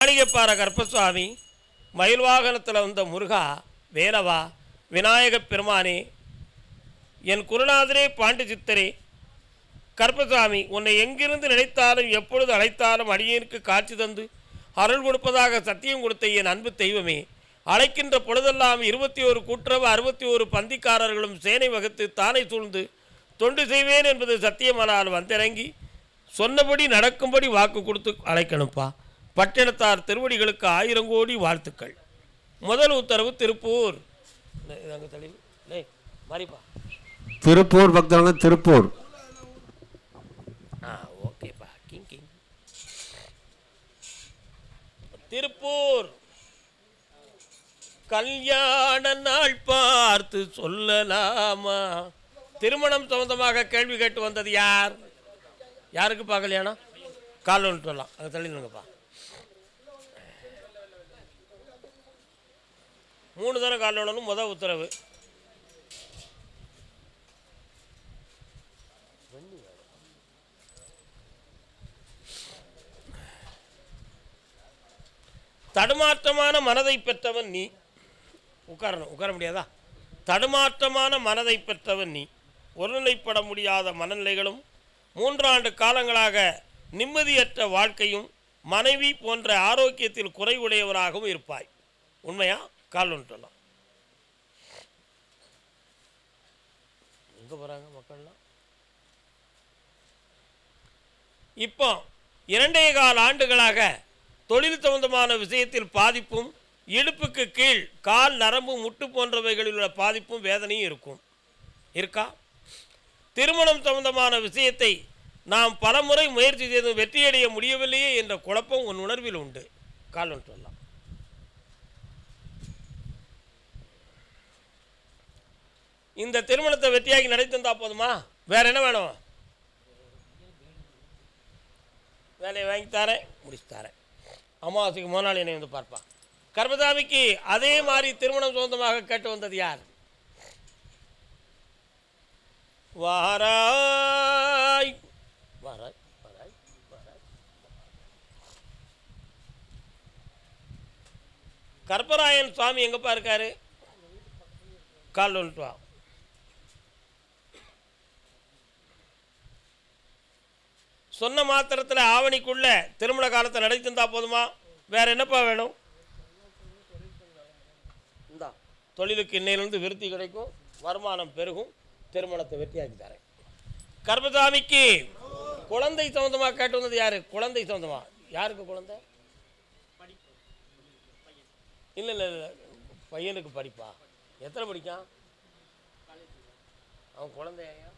மாளிகைப்பாறை கருப்பசுவாமி, மயில் வாகனத்தில் வந்த முருகா, வேலவா, விநாயகப் பெருமானே, என் குருநாதரே, பாண்டி சித்தரே, கருப்பசுவாமி, உன்னை எங்கிருந்து நினைத்தாலும் எப்பொழுது அழைத்தாலும் அடியேனுக்கு காட்சி தந்து அருள் கொடுப்பதாக சத்தியம் கொடுத்த என் அன்பு தெய்வமே, அழைக்கின்ற பொழுதெல்லாம் 21 கூட்டுறவு 61 பந்திக்காரர்களும் சேனை வகுத்து தானை சூழ்ந்து தொண்டு செய்வேன் என்பது சத்தியமானால் வந்திறங்கி சொன்னபடி நடக்கும்படி வாக்கு கொடுத்து அழைக்கணும்ப்பா. பட்டினத்தார் திருவடிகளுக்கு 1000 கோடி வாழ்த்துக்கள். முதல் உத்தரவு திருப்பூர். திருப்பூர் பக்தவங்க திருப்பூர். ஓகேப்பா. King king Tiruppur. கல்யாண நாள் பார்த்து சொல்லலாமா? திருமணம் சம்பந்தமாக கேள்வி கேட்டு வந்தது யார்? யாருக்குப்பா கல்யாணம்? கால் ஒன்று சொல்லலாம், அதை தள்ளிடுங்கப்பா. 3 தடவை கால் ஒன்று முதல் உத்தரவு. தடுமாற்றமான மனதை பெற்றவன் நீ. உட்கார முடியாதா? தடுமாற்றமான மனதை பெற்றவன் நீ. ஒருநிலைப்பட முடியாத மனநிலைகளும் 3 ஆண்டு காலங்களாக நிம்மதியற்ற வாழ்க்கையும் மனைவி போன்ற ஆரோக்கியத்தில் குறைவுடையவராகவும் இருப்பாய். உண்மையா? கால் ஒன்றுலாம். எங்கே போகிறாங்க மக்கள்லாம்? இப்போ 2.25 ஆண்டுகளாக தொழில் சம்பந்தமான விஷயத்தில் பாதிப்பும், இடுப்புக்கு கீழ் கால் நரம்பு முட்டு போன்றவைகளில் உள்ள பாதிப்பும் வேதனையும் இருக்கா? திருமணம் சம்பந்தமான விஷயத்தை நாம் பலமுறை முயற்சி செய்து வெற்றியடைய முடியவில்லையே என்ற குழப்பம் உன் உணர்வில் உண்டு. கால் ஒன்று சொல்லலாம். இந்த திருமணத்தை வெற்றியாகி நடத்திருந்தா போதுமா? வேற என்ன வேணும்? வேலையை வாங்கி தரேன், முடிச்சு தரேன். அமாவாசைக்கு முதல் என்னை வந்து பார்ப்பான். கர்மசாமிக்கு அதே மாதிரி திருமணம் சொந்தமாக கேட்டு வந்தது யார்? வாராய் வாராய் வாராய் வாராய். கற்பராயன் சுவாமி எங்கப்பா இருக்காரு? கால் ஒன்று வா. சொன்ன மாத்திரத்தில் ஆவணிக்குள்ள திருமண காலத்தை நடத்திருந்தா போதுமா? வேற என்னப்பா வேணும்? இந்தா, தொழிலுக்கு இன்னையிலிருந்து விருத்தி கிடைக்கும், வருமானம் பெருகும், திருமணத்தை வெற்றியாக்கி தரேன். கர்மசாமிக்கு குழந்தை சம்பந்தமாக கேட்டு வந்தது யாரு? குழந்தை சம்பந்தமா? யாருக்கு குழந்தை? இல்லை இல்லை இல்லை, பையனுக்கு படிப்பா. எத்தனை படிக்கான் அவன்? குழந்தையா?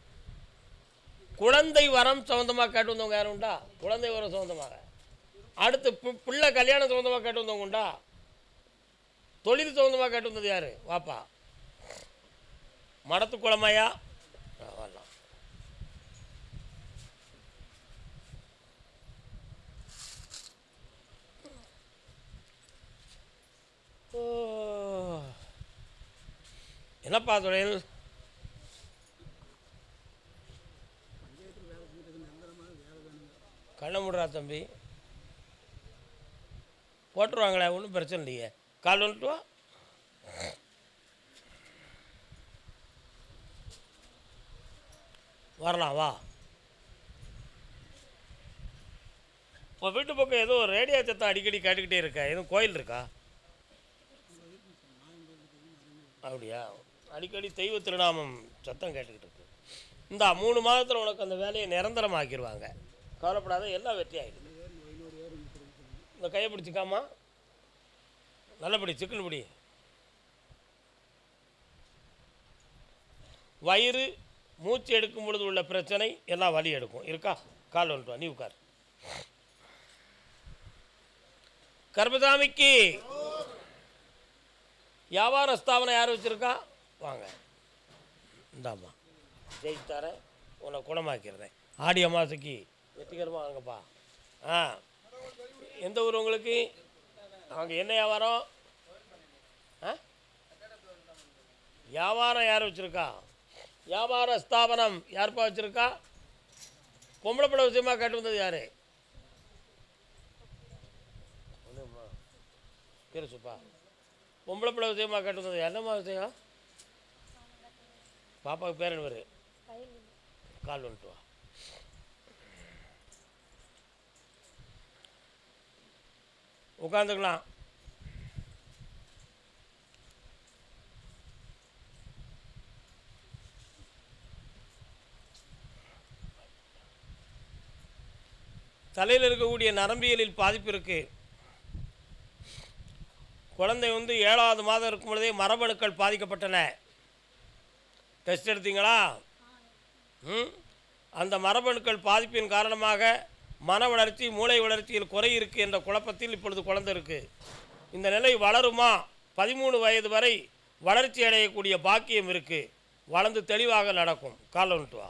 குழந்தை வரம் சம்பந்தமாக கேட்டு வந்தவங்க யாரும் உண்டா? குழந்தை வரம் சம்பந்தமாக. அடுத்து பிள்ளை கல்யாணம் சம்பந்தமாக கேட்டு வந்தவங்க உண்டா? தொழில் சம்பந்தமாக கேட்டு வந்தது யாரு? வாப்பா. மடத்து குளமையா? வரலாம். என்னப்பா தொழில்? கண்ண முடுறா தம்பி, போட்டுருவாங்களே, ஒன்றும் பிரச்சனை இல்லையே. கால் வந்துட்டு வா. வரலாம் வா. இப்போ வீட்டு பக்கம் ஏதோ ரேடியோ சத்தம் அடிக்கடி கேட்டுக்கிட்டே இருக்கா? எதுவும் கோயில் இருக்கா? அப்படியா? அடிக்கடி தெய்வ திருநாமம் சத்தம் கேட்டுக்கிட்டு இருக்கு. இந்த 3 மாதத்தில் உனக்கு அந்த வேலையை நிரந்தரமாக்கிடுவாங்க. கவலைப்படாத, எல்லாம் வெற்றி ஆகிடுது. இந்த கையை பிடிச்சிக்காமா, நல்லபடி சிக்கல் பிடி. வயிறு, மூச்சு எடுக்கும் பொழுது உள்ள பிரச்சனை எல்லாம் வலி எடுக்கும். இருக்கா? கால் வந்துட்டு வா, நீ உட்கார். கர்மசாமிக்கு வியாபார ஸ்தாபனம் யார் வச்சுருக்கா? வாங்க, இந்தாம்மா ஜெயித்தாரேன், உன்னை குணமாக்கிறேன். ஆடி அமாவாசைக்கு வெற்றிகரமாக வாங்கப்பா. எந்த ஊர் உங்களுக்கு? அவங்க என்ன வியாபாரம்? வியாபாரம் யார் வச்சுருக்கா? வியாபார ஸ்தாபனம் யாருப்பா வச்சுருக்கா? பொம்பளை பட விஷயமாக கேட்டு வந்தது யார்? பெருசுப்பா. பொம்பளை பிள்ளை விஷயமா கேட்டது என்னம்மா விஷயம்? பாப்பாவுக்கு பேர் என்ன பேர்? கால் வந்துட்டு வா. உட்காந்துக்கலாம். தலையில் இருக்கக்கூடிய நரம்பியலில் பாதிப்பு இருக்குது. குழந்தை 7வது மாதம் இருக்கும் பொழுதே மரபணுக்கள் பாதிக்கப்பட்டன. டெஸ்ட் எடுத்தீங்களா? அந்த மரபணுக்கள் பாதிப்பின் காரணமாக மன வளர்ச்சி, மூளை வளர்ச்சியில் குறை இருக்குது என்ற குழப்பத்தில் இப்பொழுது குழந்தை இருக்குது. இந்த நிலை வளருமா? 13 வயது வரை வளர்ச்சி அடையக்கூடிய பாக்கியம் இருக்குது. வளர்ந்து தெளிவாக நடக்கும். கால் வந்துட்டு வா.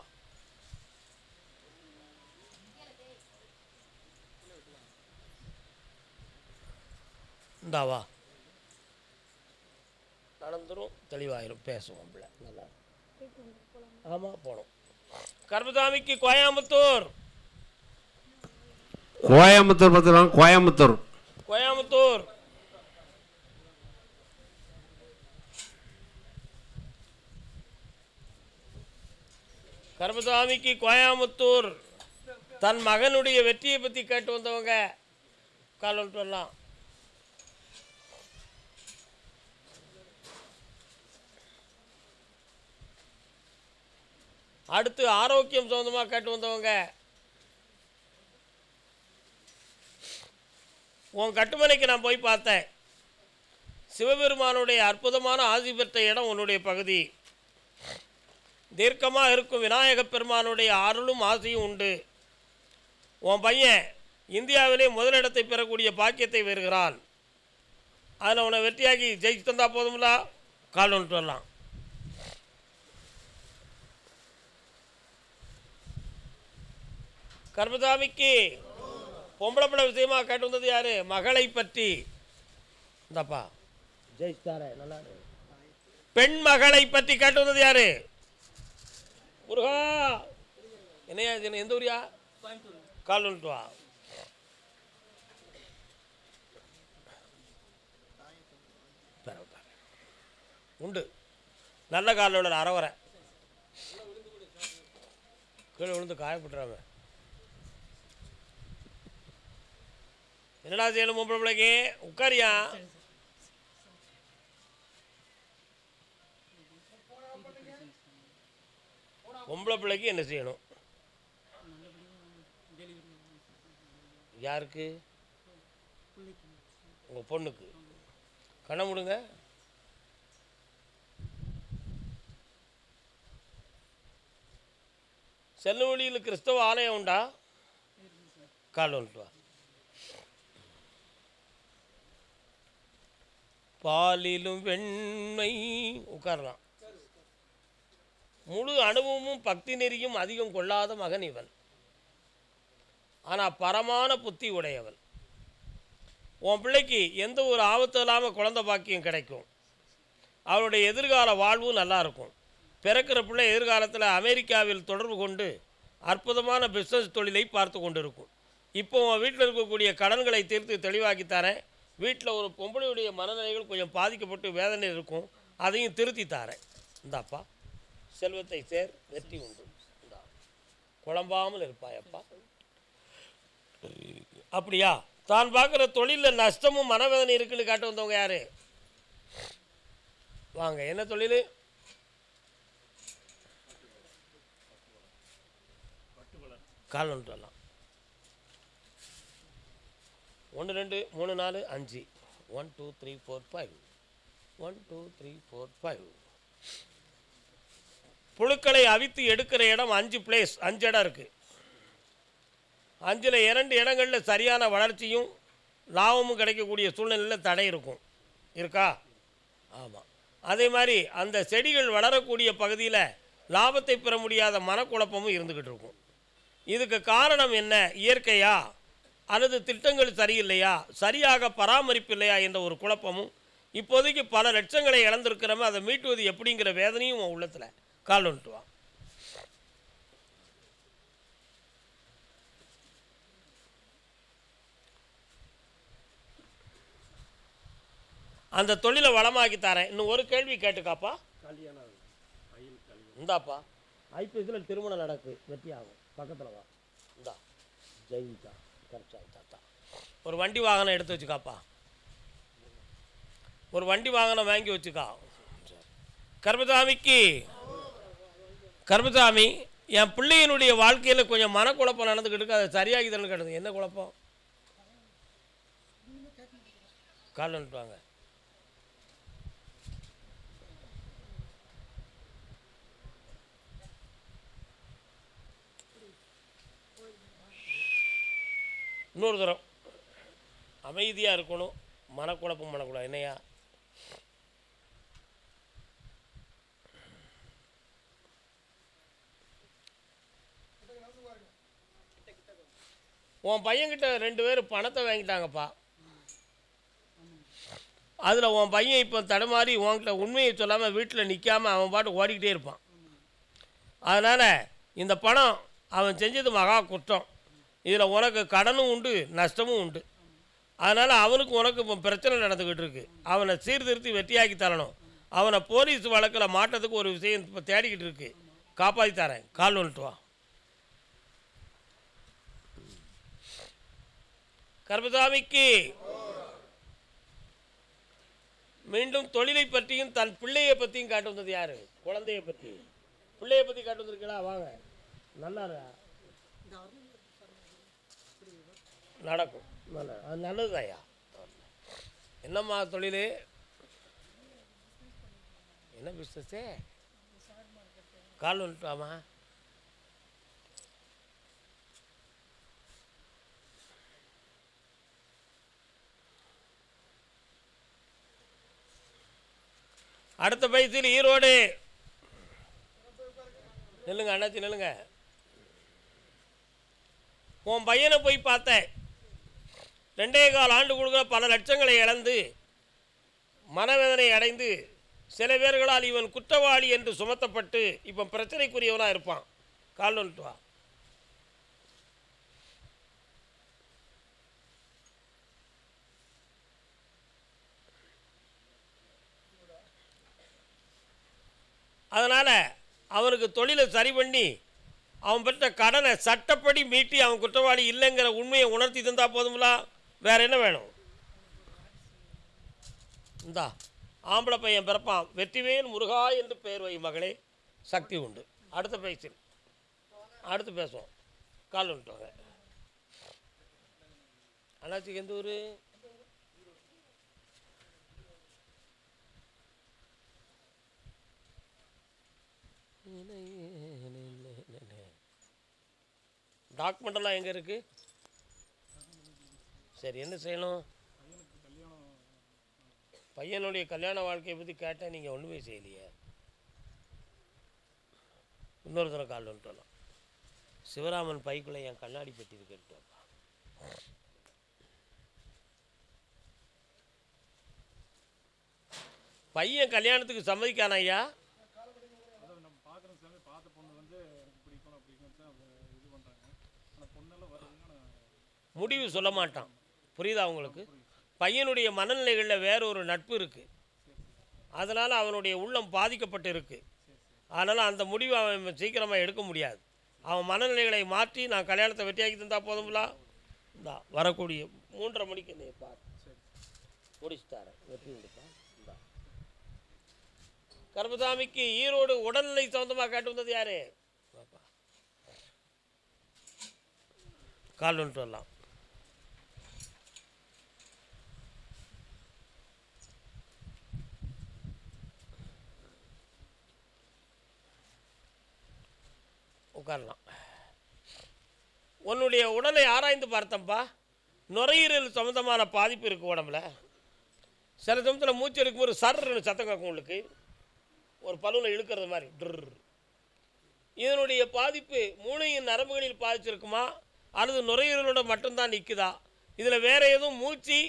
இந்தாவா, நடந்துடும், தெளிவாயிரும், பேசுவோம் பிள்ளை நல்லா. ஆமாம், போனோம். கர்மசாமிக்கு கோயம்புத்தூர். கோயம்புத்தூர் பார்த்துக்கலாம். கோயம்புத்தூர் கோயம்புத்தூர். கர்மசாமிக்கு கோயம்புத்தூர். தன் மகனுடைய வெற்றியை பற்றி கேட்டு வந்தவங்க கால் வந்துட்டு வரலாம். அடுத்து ஆரோக்கியம் சம்பந்தமாக கேட்டு வந்தவங்க. உன் கட்டுமனைக்கு நான் போய் பார்த்தேன். சிவபெருமானுடைய அற்புதமான ஆசி பெற்ற இடம் உன்னுடைய பகுதி. தீர்க்கமாக இருக்கும் விநாயகப் பெருமானுடைய அருளும் ஆசையும் உண்டு. உன் பையன் இந்தியாவிலே முதலிடத்தை பெறக்கூடிய பாக்கியத்தை பெறுகிறான். அதில் உன்னை வெற்றியாகி ஜெயிச்சு தந்தா போதும்லா. கால் வந்துட்டு வரலாம். கர்மசாமிக்கு பொம்பளை பிள்ளை விஷயமா கேட்டு வந்தது யாரு? மகளை பற்றி. இந்தப்பா ஜெயிச்சார நல்லா. பெண் மகளை பற்றி கேட்டு வந்தது யாரு? முருகா. என்னையா எந்த ஊரியா? கால் வந்துட்டு வா. உண்டு. நல்ல காலில் உள்ள அறவரை கீழே விழுந்து காயப்பட்டுறாங்க. என்னடா செய்யணும் பொம்பளை பிள்ளைக்கு? உட்காரியா. பொம்பளை பிள்ளைக்கு என்ன செய்யணும்? யாருக்கு? உங்கள் பொண்ணுக்கு. கண்ணை மூடுங்க. செல்லவழியில் கிறிஸ்தவ ஆலயம் உண்டா? கால் வந்துட்டு வா. பாலிலும் வெண்மை. உட்காரலாம். முழு அனுபவமும் பக்தி நெறியும் அதிகம் கொள்ளாத மகன் இவன். ஆனால் பரமான புத்தி உடையவன். உன் பிள்ளைக்கு எந்த ஒரு ஆபத்து இல்லாமல் குழந்தை பாக்கியம் கிடைக்கும். அவருடைய எதிர்கால வாழ்வும் நல்லாயிருக்கும். பிறக்கிற பிள்ளை எதிர்காலத்தில் அமெரிக்காவில் தொடர்பு கொண்டு அற்புதமான பிஸ்னஸ் தொழிலை பார்த்து கொண்டு இருக்கும். இப்போ உன் வீட்டில் இருக்கக்கூடிய கடன்களை தீர்த்து தெளிவாக்கித்தாரேன். வீட்டில் ஒரு பொம்பளையுடைய மனநிலைகள் கொஞ்சம் பாதிக்கப்பட்டு வேதனை இருக்கும். அதையும் திருத்தி தாரேன். இந்தாப்பா, செல்வத்தை சேர், வெற்றி உண்டு. இந்தா, குழம்பாமல் இருப்பாயப்பா. அப்படியா? தான் பார்க்குற தொழிலில் நஷ்டமும் மனவேதனை இருக்குன்னு காட்ட வந்தவங்க யாரு? வாங்க. என்ன தொழில்? கால் வந்துட்டு வரலாம். 1 2 3 4 5 1 2 3 4 5 1 2 3 4 5. புழுக்களை அவித்து எடுக்கிற இடம் 5 பிளேஸ், 5 இடம் இருக்குது. 5ல் 2 இடங்களில் சரியான வளர்ச்சியும் லாபமும் கிடைக்கக்கூடிய சூழ்நிலையில் தடை இருக்கும். இருக்கா? ஆமாம். அதே மாதிரி அந்த செடிகள் வளரக்கூடிய பகுதியில் லாபத்தை பெற முடியாத மனக்குழப்பமும் இருந்துக்கிட்டு இருக்கும். இதுக்கு காரணம் என்ன? இயற்கையா அல்லது திட்டங்கள் சரியில்லையா, சரியாக பராமரிப்பு இல்லையா என்ற ஒரு குழப்பமும், இப்போதைக்கு பல லட்சங்களை இழந்திருக்கிறோமே, அதை மீட்டுவது எப்படிங்கிற வேதனையும் உன் உள்ளத்தில். கால் வந்துட்டு வா. அந்த தொழிலை வளமாக்கி தரேன். இன்னும் ஒரு கேள்வி கேட்டுக்காப்பா. இந்தாப்பா, ஐபிஎஸ்சில் திருமணம் நடக்கு, வெற்றி ஆகும். பக்கத்தில் வா, இந்தா ஜெயிச்சா கரெக்டா தாத்தா. ஒரு வண்டி வாகனம் எடுத்து வச்சுக்காப்பா, ஒரு வண்டி வாகனம் வாங்கி வச்சுக்கா. கர்மசாமிக்கு கர்மசாமி, என் பிள்ளையினுடைய வாழ்க்கையில் கொஞ்சம் மனக்குழப்பம் நடந்துக்கிட்டு இருக்கு, அதை சரியாகி தானே கிடந்து. என்ன குழப்பம்? கால் வந்துட்டுவாங்க. இன்னொரு தரம் அமைதியாக இருக்கணும், மனக்குழப்பம் பண்ணக்கூடாது. என்னையா? உன் பையன்கிட்ட 2 பேர் பணத்தை வாங்கிட்டாங்கப்பா. அதில் உன் பையன் இப்போ தடுமாறி உன்கிட்ட உண்மையை சொல்லாமல் வீட்டில் நிற்காமல் அவன் பாட்டு ஓடிக்கிட்டே இருப்பான். அதனால் இந்த பணம் அவன் செஞ்சது மகா குற்றம். இதில் உனக்கு கடனும் உண்டு, நஷ்டமும் உண்டு. அதனால் அவனுக்கு உனக்கு இப்போ பிரச்சனை நடந்துக்கிட்டு இருக்கு. அவனை சீர்திருத்தி வெற்றியாக்கி தரணும். அவனை போலீஸ் வழக்கில் மாட்டத்துக்கு ஒரு விஷயம் இப்போ தேடிக்கிட்டு இருக்கு, காப்பாற்றி தரேன். கால் வந்துட்டு வா. கர்மசாமிக்கு மீண்டும் தொழிலை பற்றியும் தன் பிள்ளையை பற்றியும் காட்டு வந்தது யார்? குழந்தையை பற்றி, பிள்ளையை பற்றி காட்டு வந்திருக்கீங்களா? வாங்க, நல்லா நடக்கும். நல்ல அது நல்லது ஐயா. என்னம்மா தொழில்? என்ன பிஸ்னஸ்ஸு? கால் வந்துட்டாமா? அடுத்த பைசில் ஈரோடு. நில்லுங்க அண்ணாச்சி, நில்லுங்க. உன் பையனை போய் பார்த்தேன். 2.25 ஆண்டு கொடுக்குற பல லட்சங்களை இழந்து மனவேதனை அடைந்து சில பேர்களால் இவன் குற்றவாளி என்று சுமத்தப்பட்டு இப்போ பிரச்சனைக்குரியவனாக இருப்பான். கால் வந்துட்டு வா. அதனால் அவனுக்கு தொழிலை சரி பண்ணி அவன் பெற்ற கடனை சட்டப்படி மீட்டி அவன் குற்றவாளி இல்லைங்கிற உண்மையை உணர்த்தி தந்தால் போதுங்களா? வேறு என்ன வேணும்? இந்தா ஆம்பளை பையன் பிறப்பான், வெற்றிவேல் முருகா என்று பெயர் வை மகளே, சக்தி உண்டு. அடுத்த பேசில் அடுத்து பேசுவோம். கால் வந்துட்டுவாங்க. அண்ணாச்சிக்கு எந்த ஊர்? டாக்குமெண்டெல்லாம் எங்கே இருக்குது? சரி, என்ன செய்யணும்? பையனுடைய கல்யாண வாழ்க்கையை பற்றி கேட்டால் நீங்கள் ஒன்றுமே செய்யலையே. இன்னொரு தடவை கால் வந்துட்டு வரலாம். சிவராமன் பைக்குள்ளே என் கண்ணாடி பெட்டி இருக்கு. பையன் கல்யாணத்துக்கு சம்மதிக்கான ஐயா? முடிவு சொல்ல மாட்டான். புரியுதா உங்களுக்கு? பையனுடைய மனநிலைகளில் வேற ஒரு நட்பு இருக்குது, அதனால் அவனுடைய உள்ளம் பாதிக்கப்பட்டு இருக்குது. அதனால் அந்த முடிவை அவன் சீக்கிரமாக எடுக்க முடியாது. அவன் மனநிலைகளை மாற்றி நான் கல்யாணத்தை வெற்றியாக்கி தந்தால் போதுங்களா? இந்தா வரக்கூடிய 3:30 மணிக்கு நீ பார்த்து முடிச்சுட்டாரன், வெற்றி கொடுப்பா. இந்தா கர்மசாமிக்கு ஈரோடு உடல்நிலை சொந்தமாக காட்டு வந்தது யாரு? கால் வந்துட்டு வரலாம். உட்காரலாம். உன்னுடைய உடலை ஆராய்ந்து பார்த்தப்பா, நுரையீரல் சம்மந்தமான பாதிப்பு இருக்குது உடம்புல. சில சமயத்தில் மூச்சு எடுக்கும்போது சர்ன்னு சத்தம் கேட்கும், உங்களுக்கு ஒரு பலூனை இழுக்கிறது மாதிரி ட்ரு. இதனுடைய பாதிப்பு மூளையின் நரம்புகளில் பாதிச்சிருக்குமா அல்லது நுரையீரலோட மட்டும்தான் நிற்குதா? இதில் வேறு எதுவும் மூச்சு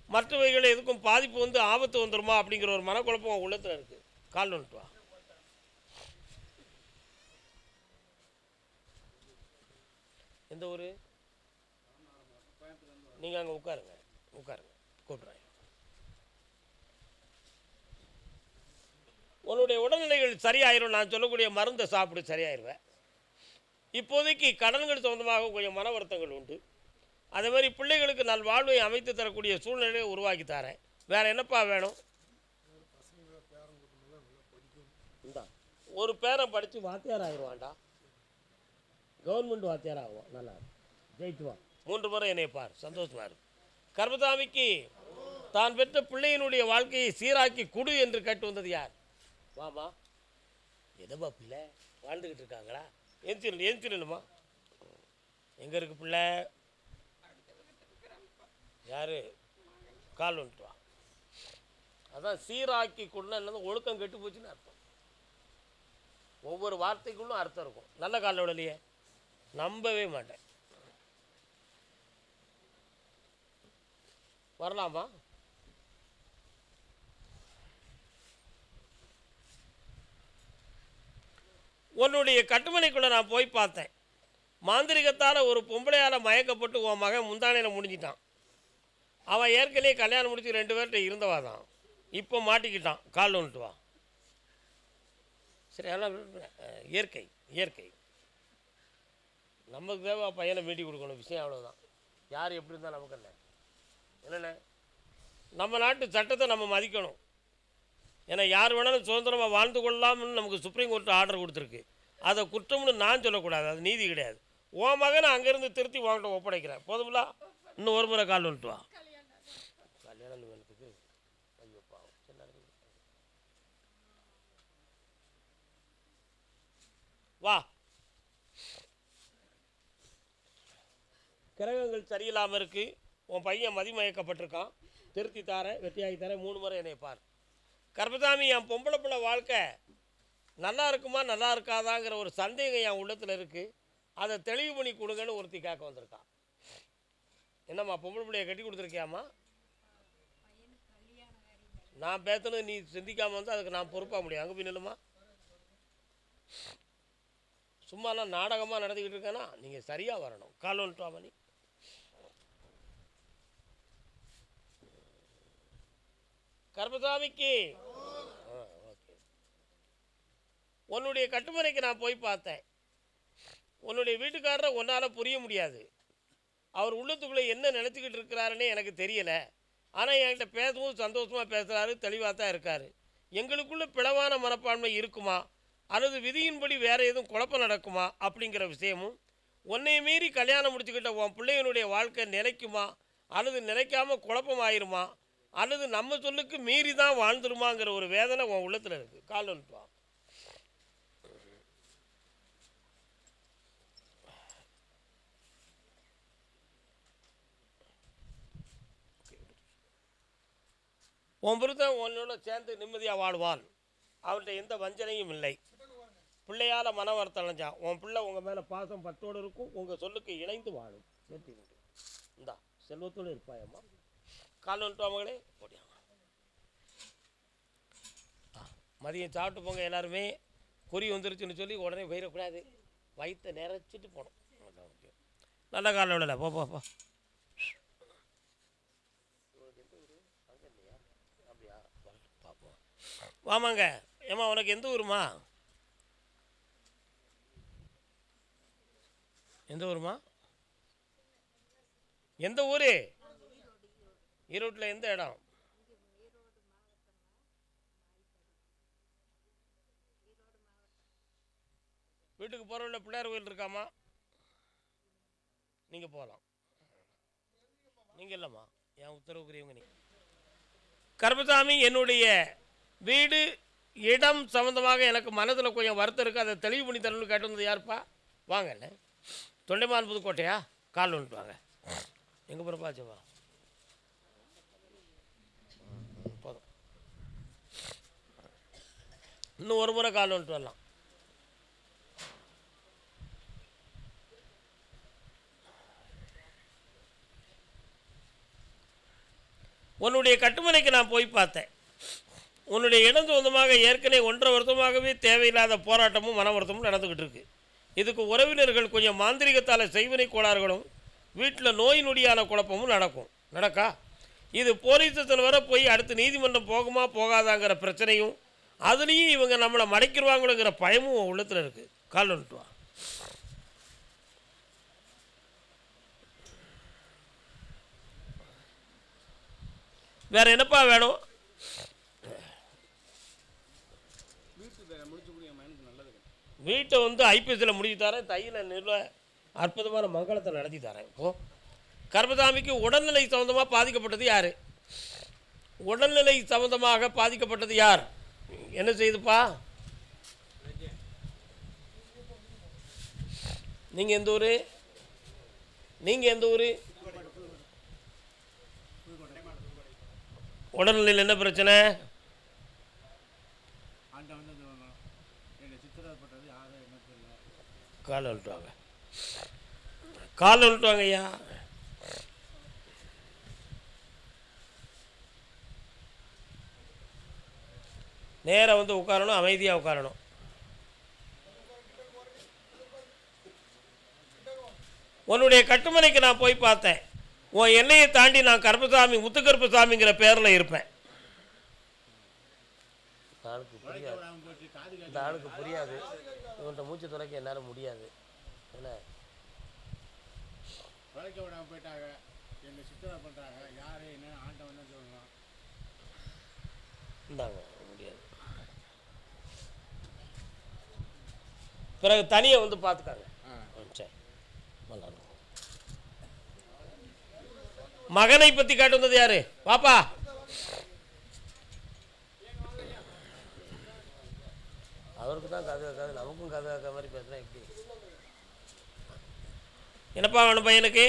மற்றவைகள் எதுக்கும் பாதிப்பு வந்து ஆபத்து வந்துடுமா அப்படிங்கிற ஒரு மனக்குழப்பம் உள்ளத்தில் இருக்குது. கால் வந்துட்டு வா. எந்த ஊர்? நீங்கள் அங்கே உட்காருங்க, உட்காருங்க, கூப்பிட்றேன். சரியாயிரும். நான் சொல்லக்கூடிய மருந்தை சாப்பிடு சரியாயிருவேன். இப்போதைக்கு கடன்கள் சொந்தமாக கொஞ்சம் மன வருத்தங்கள் உண்டு. அதே மாதிரி பிள்ளைகளுக்கு நல் வாழ்வை அமைத்து தரக்கூடிய சூழ்நிலையை உருவாக்கி தரேன். வேறு என்னப்பா வேணும்? ஒரு பேரை படித்து வாத்தியார் ஆகிடுவான்டா. கவர்மெண்ட் வாத்தியார் ஆகுவான். நல்லா ஜெயிச்சுவான். 3 முறை என்னை பார், சந்தோஷமாக இருக்கும். கர்மசாமிக்கு தான் பெற்ற பிள்ளையினுடைய வாழ்க்கையை சீராக்கி கொடு என்று கேட்டு வந்தது யார்? வாமா, எதப்பா பிள்ளை வாழ்ந்துக்கிட்டு இருக்காங்களா? எந்திரணுமா? எங்கே இருக்கு பிள்ளை? யார்? கால் வந்துட்டு வா. அதான் சீராக்கி கொடுனா என்னது, ஒழுக்கம் கெட்டு போச்சுன்னு அர்த்தம். ஒவ்வொரு வார்த்தைக்குள்ளும் அர்த்தம் இருக்கும். நல்ல காலில் விடலையே, நம்பவே மாட்டேன். வரலாமா? உன்னுடைய கட்டுமனைக்குள்ளே நான் போய் பார்த்தேன். மாந்திரிகத்தால் ஒரு பொம்பளையால் மயக்கப்பட்டு உன் மகன் முந்தானையில் முடிஞ்சிட்டான். அவன் ஏற்கனவே கல்யாணம் முடிச்சு 2 பேர்கிட்ட இருந்தவா தான். இப்போ மாட்டிக்கிட்டான். கால் வந்துட்டு வா. சரி, அதெல்லாம் இயற்கை. நமக்கு தேவை பையனை மீட்டி கொடுக்கணும். விஷயம் அவ்வளோதான். யார் எப்படி இருந்தால் நமக்கு என்னென்ன நம்ம நாட்டு சட்டத்தை நம்ம மதிக்கணும். ஏன்னா யார் வேணாலும் சுதந்திரமாக வாழ்ந்து கொள்ளலாம்னு நமக்கு சுப்ரீம் கோர்ட் ஆர்டர் கொடுத்துருக்கு. அதை குற்றம்னு நான் சொல்லக்கூடாது. அது நீதி கிடையாது. உன் மகனை அங்கேருந்து திருத்தி வாங்கிட்டு ஒப்படைக்கிறேன். போதுங்களா? இன்னும் ஒரு முறை கால் வந்துட்டு வா. கல்யாணம் வேணுத்துக்கு ஐயோ பாவம். வா. கிரகங்கள் சரியில்லாமல் இருக்குது. உன் பையன் மதிமயக்கப்பட்டிருக்கான். திருத்தி தாரேன், வெற்றியாகி தரேன். 3 முறை என்னை பார். கர்மசாமி, என் பொம்பளை பிள்ளை வாழ்க்கை நல்லா இருக்குமா நல்லா இருக்காதாங்கிற ஒரு சந்தேகம் என் உள்ளத்தில் இருக்குது. அதை தெளிவு பண்ணி கொடுங்கன்னு ஒருத்தி கேட்க வந்திருக்கான். என்னம்மா, பொம்பளை பிள்ளையை கட்டி கொடுத்துருக்கியாம்மா? நான் பேசணும், நீ சிந்திக்காமல் வந்து அதுக்கு நான் பொறுப்பாக முடியும். அங்கே போய் நில்லுமா. சும்மா நான் நாடகமாக நடத்திக்கிட்டு இருக்கேன்னா நீங்கள் சரியாக வரணும். கால் வந்துட்டு வாமா. நீ கர்மசாமிக்கு ஓகே. உன்னுடைய கட்டுமனைக்கு நான் போய் பார்த்தேன். உன்னுடைய வீட்டுக்காரரை உன்னால் புரிய முடியாது. அவர் உள்ளத்துக்குள்ளே என்ன நினச்சிக்கிட்டு இருக்கிறாருன்னு எனக்கு தெரியலை. ஆனால் என்கிட்ட பேசும்போது சந்தோஷமாக பேசுகிறாரு, தெளிவாக தான் இருக்கார். எங்களுக்குள்ளே பிளவான மனப்பான்மை இருக்குமா அல்லது விதியின்படி வேறு எதுவும் குழப்பம் நடக்குமா அப்படிங்கிற விஷயமும், உன்னை மீறி கல்யாணம் முடிச்சுக்கிட்ட உன் பிள்ளைகளுடைய வாழ்க்கை நிலைக்குமா அல்லது நிலைக்காமல் குழப்பமாயிருமா அல்லது நம்ம சொல்லுக்கு மீறி தான் வாழ்ந்துருமாங்கிற ஒரு வேதனை உன் உள்ளத்தில் இருக்குது. கால் வந்துட்டு வா. உன் புருஷன் உன்னோட சேர்ந்து நிம்மதியாக வாழ்வான். அவன்கிட்ட எந்த வஞ்சனையும் இல்லை. பிள்ளையால் மன வருத்தம் அடைஞ்சான். உன் பிள்ளை உங்கள் மேலே பாசம் பற்றோடு இருக்கும். உங்கள் சொல்லுக்கு இணைந்து வாழும். வெற்றி உண்டு. இந்தா செல்வத்தோடு இருப்பாயம்மா. கால் வந்துட்டு மகளே போட்டியா. மதியம் சாப்பிட்டு போங்க எல்லாருமே. குறி வந்துருச்சுன்னு சொல்லி உடனே போயிடக்கூடாது. வயிற்றை நிறைச்சிட்டு போகணும். நல்ல காலில் விடலை. போ போ. அப்படியா? பார்ப்போம். வாமாங்க. ஏம்மா, உனக்கு எந்த ஊருமா? எந்த ஊருமா? எந்த ஊர்? ஈரோட்டில் எந்த இடம்? வீட்டுக்கு போகிறவங்கள பிள்ளையார் கோயில் இருக்காமா? நீங்கள் போகலாம். நீங்கள் இல்லைம்மா, என் உத்தரவுக்குரியவங்க நீங்கள். கர்மசாமி, என்னுடைய வீடு இடம் சம்மந்தமாக எனக்கு மனதில் கொஞ்சம் வருத்தம் இருக்குது. அதை தெளிவு பண்ணி தரணும்னு கேட்டு வந்தது யாருப்பா? வாங்க. தொண்டைமான் புதுக்கோட்டையா? கால் வந்துட்டு வாங்க. எங்கே போகிறப்பாச்சவா? போதும். இன்னும் ஒரு முறை கால் வந்துட்டு வரலாம். உன்னுடைய கட்டுமனைக்கு நான் போய் பார்த்தேன். உன்னுடைய இடம் சொந்தமாக ஏற்கனவே 1.5 வருஷமாகவே தேவையில்லாத போராட்டமும் மன வருத்தமும் நடந்துக்கிட்டு இருக்கு. இதுக்கு உறவினர்கள் கொஞ்சம் மாந்திரிகத்தால் செய்வினை கோளாறுகளும் வீட்டில் நோய் நொடியான குழப்பமும் நடக்கா. இது போலீஸ் ஸ்டேஷன் வர போய் அடுத்து நீதிமன்றம் போகுமா போகாதாங்கிற பிரச்சனையும் அதுலேயும் இவங்க நம்மளை மடைக்கிடுவாங்களோங்கிற பயமும் உள்ளத்தில் இருக்குது. கால் வந்துட்டு வா. வேற என்னப்பா வேணும்? வீட்டை வந்து ஐபிஎஸ்சில் முடிச்சு தரேன், தையில் அற்புதமான மங்களத்தை நடத்தி தரேன். இப்போ கர்மசாமிக்கு உடல்நிலை சம்மந்தமாக பாதிக்கப்பட்டது யார்? உடல்நிலை சம்மந்தமாக பாதிக்கப்பட்டது யார்? என்ன செய்யுதுப்பா? நீங்கள் எந்த ஊர்? நீங்கள் எந்த ஊர்? உடல்நிலையில் என்ன பிரச்சனை? காலை விட்டுவாங்க, காலை விட்டுவாங்க ஐயா. நேராக வந்து உட்காரணும், அமைதியாக உட்காரணும். உன்னுடைய கட்டுமனைக்கு நான் போய் பார்த்தேன். உன் எல்லையை தாண்டி நான் கருப்பசாமி, முத்துக்கருப்பசாமிங்கிற பேரில் இருப்பேன். ஆளுக்கு புரியாது, இந்த ஆளுக்கு புரியாது. இவன்கிட்ட மூச்சு துறைக்க என்னால் முடியாது. என்ன வளைக்க விடாமல் போயிட்டாங்க, என்னை சித்தனை பண்ணுறாங்க, யார் என்ன ஆண்டவன் தான் சொல்லணும். இந்தாங்க முடியாது. பிறகு தனியை வந்து பார்த்துக்காங்க. சரி, நல்லா இருக்கும். மகனை பற்றி காட்டு வந்தது யாரு? பாப்பா அவருக்கு தான் கதை காது, நமக்கும் கதை காக்க மாதிரி பேசுகிறேன். எப்படி என்னப்பா வேணும் பையனுக்கு?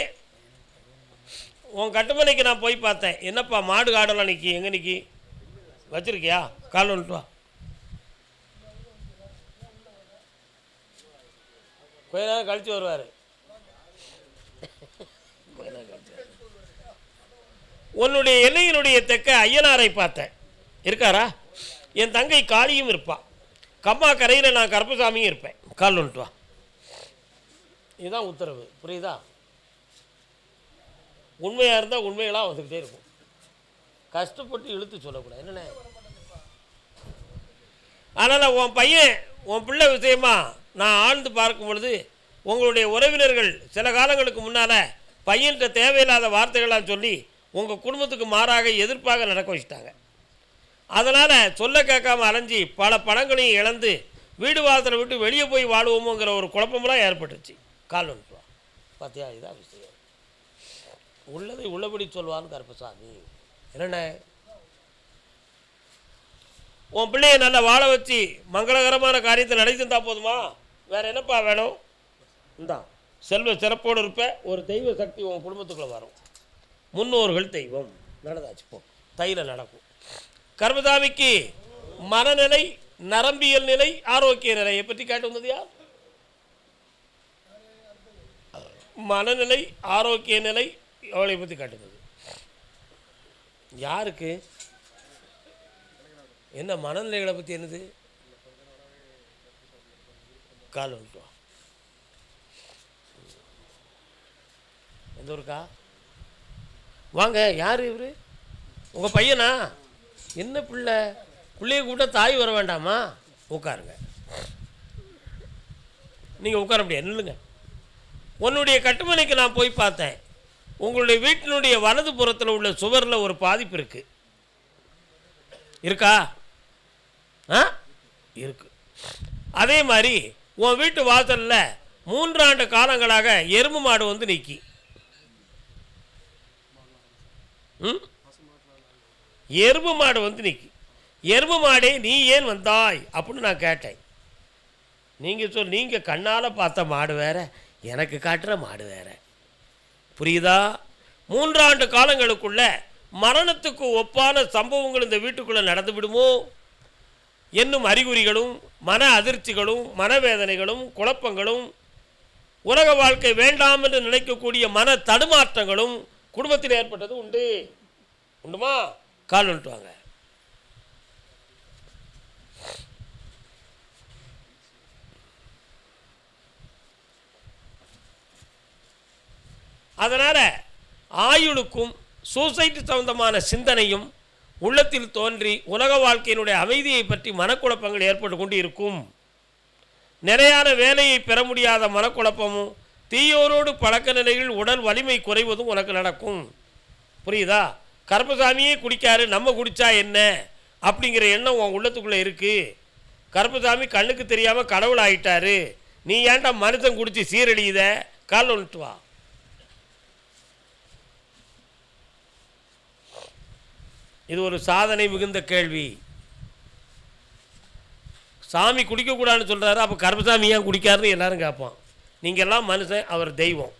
உன் கட்டுமனைக்கு நான் போய் பார்த்தேன். என்னப்பா மாடு காடெல்லாம் நிற்கி, எங்கே நிற்கி வச்சிருக்கியா? கால் வந்துட்டு வா. கொஞ்ச நேரம் கழித்து வருவார். உன்னுடைய எல்லையினுடைய தெற்க ஐயனாரை பார்த்தேன். இருக்காரா? என் தங்கை காளியும் இருப்பாள். கம்மா கரையில் நான் கருப்பசாமியும் இருப்பேன். கால் வந்துட்டு வா. இதுதான் உத்தரவு, புரியுதா? உண்மையாக இருந்தால் உண்மைகளாக வந்துக்கிட்டே இருக்கும். கஷ்டப்பட்டு இழுத்து சொல்லக்கூடாது. என்னென்ன அதனால் உன் பையன், உன் பிள்ளை விஷயமா நான் ஆழ்ந்து பார்க்கும் பொழுது உங்களுடைய உறவினர்கள் சில காலங்களுக்கு முன்னால் பையன்கிட்ட தேவையில்லாத வார்த்தைகளாக சொல்லி உங்கள் குடும்பத்துக்கு மாறாக எதிர்ப்பாக நடக்க வச்சுட்டாங்க. அதனால் சொல்ல கேட்காம அலைஞ்சி பல பணங்களையும் இழந்து வீடு வாசலை விட்டு வெளியே போய் வாழுவோமோங்கிற ஒரு குழப்பமெல்லாம் ஏற்பட்டுச்சு. கால் வந்துட்டு வா. பார்த்தியா, இதுதான் விஷயம். உள்ளதை உள்ளபடி சொல்வான்னு கருப்பசாமி. என்னென்ன உன் பிள்ளையை நல்லா வாழ வச்சு மங்களகரமான காரியத்தை நடத்தி தந்தா போதுமா? வேறு என்னப்பா வேணும்? இந்தா செல்வ சிறப்போடு இருப்ப. ஒரு தெய்வ சக்தி உன் குடும்பத்துக்குள்ளே வரும். முன்னோர்கள் தெய்வம் நடந்தாச்சு. போ, தையில் நடக்கும். கர்மசாமிக்கு மனநிலை, நரம்பியல் நிலை, ஆரோக்கிய நிலையை பற்றி கேட்டு வந்தது யார்? மனநிலை, ஆரோக்கிய நிலை அவளை பற்றி காட்டுவது யாருக்கு? என்ன மனநிலைகளை பற்றி என்னது? கால் வந்துட்டு வா. எந்த ஊருக்கா? வாங்க. யார் இவர்? உங்கள் பையனா? என்ன பிள்ளை? பிள்ளைய கூப்பிட்டா தாய் வர வேண்டாமா? உட்காருங்க. நீங்கள் உட்கார முடியாது, நில்லுங்க. உன்னுடைய கட்டுமனைக்கு நான் போய் பார்த்தேன். உங்களுடைய வீட்டினுடைய வலது புறத்தில் உள்ள சுவரில் ஒரு பாதிப்பு இருக்கு. இருக்கா? இருக்கு. அதே மாதிரி உன் வீட்டு வாசலில் 3 ஆண்டு காலங்களாக எருமை மாடு வந்து நிற்கி. எருமை மாடு வந்து நிற்கி. எருமை மாடே நீ ஏன் வந்தாய் அப்படின்னு நான் கேட்டேன். நீங்கள் கண்ணால் பார்த்த மாடு வேற, எனக்கு காட்டுற மாடு வேற. புரியுதா? 3 ஆண்டு காலங்களுக்குள்ள மரணத்துக்கு ஒப்பான சம்பவங்கள் இந்த வீட்டுக்குள்ளே நடந்து விடுமோ என்னும் அறிகுறிகளும், மன அதிர்ச்சிகளும், மனவேதனைகளும், குழப்பங்களும், உலக வாழ்க்கை வேண்டாம் என்று நினைக்கக்கூடிய மன தடுமாற்றங்களும் குடும்பத்தில் ஏற்பட்டது உண்டு. உண்டுமா? கால் வந்துட்டு வாங்க. அதனால் ஆயுளுக்கும் சூசைட் சம்பந்தமான சிந்தனையும் உள்ளத்தில் தோன்றி உலக வாழ்க்கையினுடைய அமைதியை பற்றி மனக்குழப்பங்கள் ஏற்பட்டு கொண்டு இருக்கும். நிறையான வேலையை பெற முடியாத மனக்குழப்பமும் தீயோரோடு பழக்க நிலையில் உடல் வலிமை குறைவதும் உனக்கு நடக்கும். புரியுதா? கருப்பசாமியே குடிக்காரு, நம்ம குடித்தா என்ன அப்படிங்கிற எண்ணம் உன் உள்ளத்துக்குள்ளே இருக்குது. கருப்பசாமி கண்ணுக்கு தெரியாமல் கடவுள் ஆகிட்டாரு, நீ ஏன்டா மனுஷன் குடித்து சீரழியுத? கால் ஒன்றுட்டு வா. இது ஒரு சாதனை மிகுந்த கேள்வி. சாமி குடிக்கக்கூடாதுன்னு சொல்கிறாரு, அப்போ கருப்பசாமி ஏன் குடிக்காருன்னு எல்லாரும் கேட்பான். நீங்கள் எல்லாம் மனுஷன், அவர் தெய்வம்.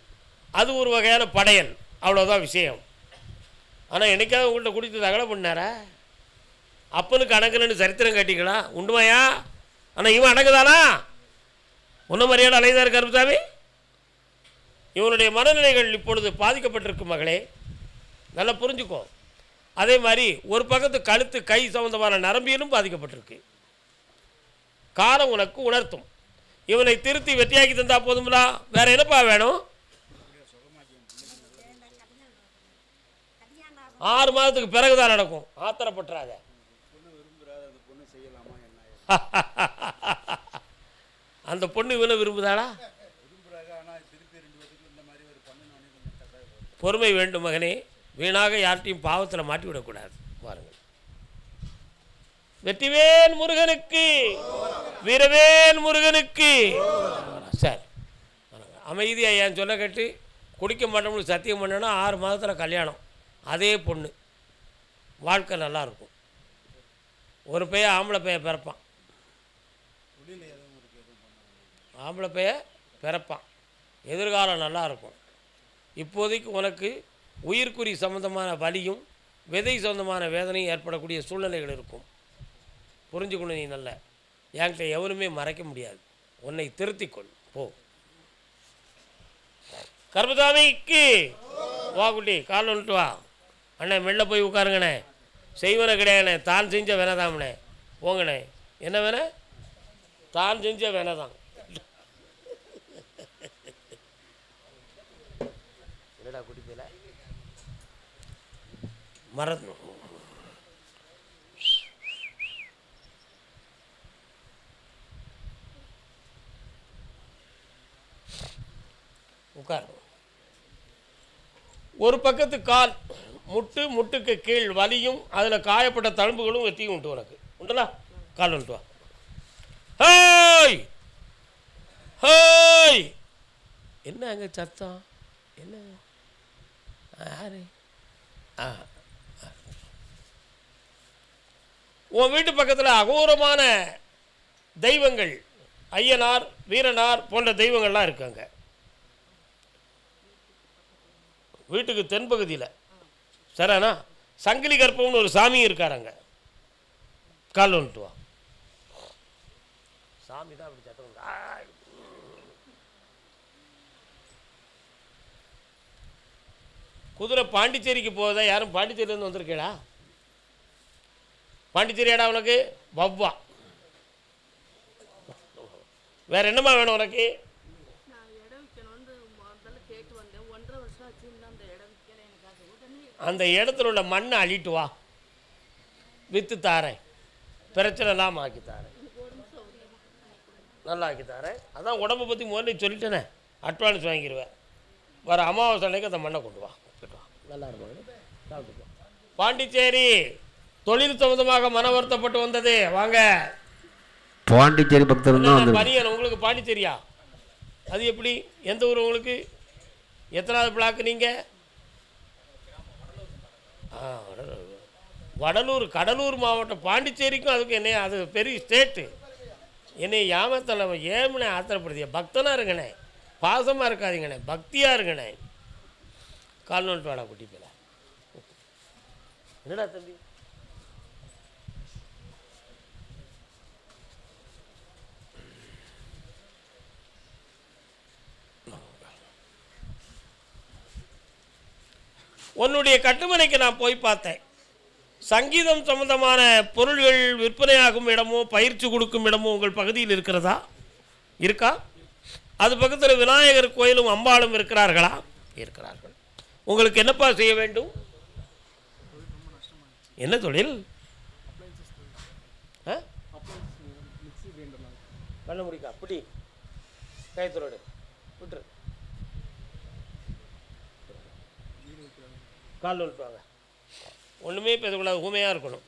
அது ஒரு வகையான படையல், அவ்வளோதான் விஷயம். ஆனால் என்னைக்காவது உங்கள்கிட்ட குடித்து தகலை பண்ணாரா? அப்பனுக்கு அடங்கலன்னு சரித்திரம் காட்டிங்களா? உண்டுமாயா? ஆனால் இவன் அடங்குதானா? உன்ன மாதிரியான அலைதார் கருப்பசாமி. இவனுடைய மனநிலைகள் இப்பொழுது பாதிக்கப்பட்டிருக்கு மகளே, நல்லா புரிஞ்சுக்கோ. அதே மாதிரி ஒரு பக்கத்து கழுத்து கை சம்பந்தமான நரம்பியலும் பாதிக்கப்பட்டிருக்கு. காலம் உனக்கு உணர்த்தும். இவனை திருத்தி வெற்றியாக்கி தந்தா போதுங்களா? வேற என்னப்பா வேணும்? 6 மாதத்துக்கு பிறகுதான் நடக்கும். ஆத்திரப்பட்டுறாத. அந்த பொண்ணு இவனை விரும்புதாளா? பொறுமை வேண்டும் மகனே. வீணாக யார்ட்டையும் பாவத்தில் மாட்டி விடக்கூடாது. பாருங்கள், வெற்றிவேல் முருகனுக்கு, வீரவேல் முருகனுக்கு. சரி, அமைதியா ஏன் சொல்ல கேட்டு குடிக்க மாட்டோம்னு சத்தியம் பண்ணனா 6 மாதத்தில் கல்யாணம். அதே பொண்ணு, வாழ்க்கை நல்லாயிருக்கும். ஒரு பையன் ஆம்பளை பையன் பிறப்பான், ஆம்பளை பையன் பிறப்பான். எதிர்காலம் நல்லாயிருக்கும். இப்போதைக்கு உனக்கு உயிர்க்குறி சம்பந்தமான வலியும் விதை சம்பந்தமான வேதனையும் ஏற்படக்கூடிய சூழ்நிலைகள் இருக்கும். புரிஞ்சுக்கணும். நீ நல்ல என்கிட்ட எவருமே மறைக்க முடியாது. உன்னை திருத்திக்கொள் போ. கருப்பசாமிக்கு வா குட்டி, கால் வந்துட்டு வா. அண்ணே மெல்ல போய் உட்காருங்கண்ணே. செய்வன கிடையாதுண்ணே, தான் செஞ்ச வேணாதாம்ண்ணே. போங்கண்ணே. என்ன வேணா? தான் செஞ்ச வேணாதான். என்னடா குட்டி போயில மறந்து உட்கார். ஒரு பக்கத்து கால் முட்டுக்கு கீழ் வலியும் அதில் காயப்பட்ட தழும்புகளும் வெற்றியும் உண்டு உனக்கு. உண்டலா? கால் வந்துட்டு வா. ஹேய் ஹேய், என்ன அங்கே சத்தம்? என்ன யாரு? உன் வீட்டு பக்கத்தில் அகோரமான தெய்வங்கள், ஐயனார், வீரனார் போன்ற தெய்வங்கள்லாம் இருக்காங்க. வீட்டுக்கு தென்பகுதியில் சரிண்ணா சங்கிலி கற்பம்னு ஒரு சாமி இருக்காருங்க. கால் வந்துட்டு வா. சாமி தான் அப்படி சத்தம். குதிரை பாண்டிச்சேரிக்கு போகுதா? யாரும் பாண்டிச்சேரியிலேருந்து வந்திருக்கேடா? பாண்டிச்சேரியாடா உனக்கு? வவ்வா. வேற என்னம்மா வேணும் உனக்கு? அந்த இடத்துல உள்ள மண்ணை அள்ளிட்டு வா, விற்று தாரேன். பிரச்சனை இல்லாமல் ஆக்கி தாரேன், நல்லா ஆக்கி தாரேன். அதான் உடம்பை பற்றி முதல்ல சொல்லிட்டேனே, அட்வான்ஸ் வாங்கிடுவேன். வர அமாவாசை அன்னைக்கு அந்த மண்ணை கொண்டு வா. நல்லா இருக்கும். பாண்டிச்சேரி தொழில் சம்பந்தமாக மன வருத்தப்பட்டு வந்தது. வாங்க. பாண்டிச்சேரி பக்தர் பரியன். உங்களுக்கு பாண்டிச்சேரியா? அது எப்படி? எந்த ஊர் உங்களுக்கு? எத்தனாவது பிளாக்கு நீங்கள்? வடலூர், கடலூர் மாவட்டம். பாண்டிச்சேரிக்கும் அதுக்கு என்ன, அது பெரிய ஸ்டேட்டு. என்னை ஏமாத்தலை ஏமுனே ஆத்திரப்படுத்திய. பக்தனாக இருங்கண்ணே, பாசமாக இருக்காதீங்கண்ணே, பக்தியாக இருங்கண்ணே. கால் நோட்டு வாடா குட்டி பேல. என்னடா தம்பி? உன்னுடைய கட்டுமனைக்கு நான் போய் பார்த்தேன். சங்கீதம் சம்பந்தமான பொருள்கள் விற்பனையாகும் இடமோ பயிற்சி கொடுக்கும் இடமோ உங்கள் பகுதியில் இருக்கிறதா? இருக்கா? அது பக்கத்தில் விநாயகர் கோயிலும் அம்பாளும் இருக்கிறார்களா? இருக்கிறார்கள். உங்களுக்கு என்னப்பா செய்ய வேண்டும்? என்ன தொழில்? ஆ, பண்ண முடிக்கா பிடி கயத்தோடு விட்டுரு, கால் விட்டுவாங்க. ஒன்றுமே பேசக்கூடாது, ஊமையாக இருக்கணும்.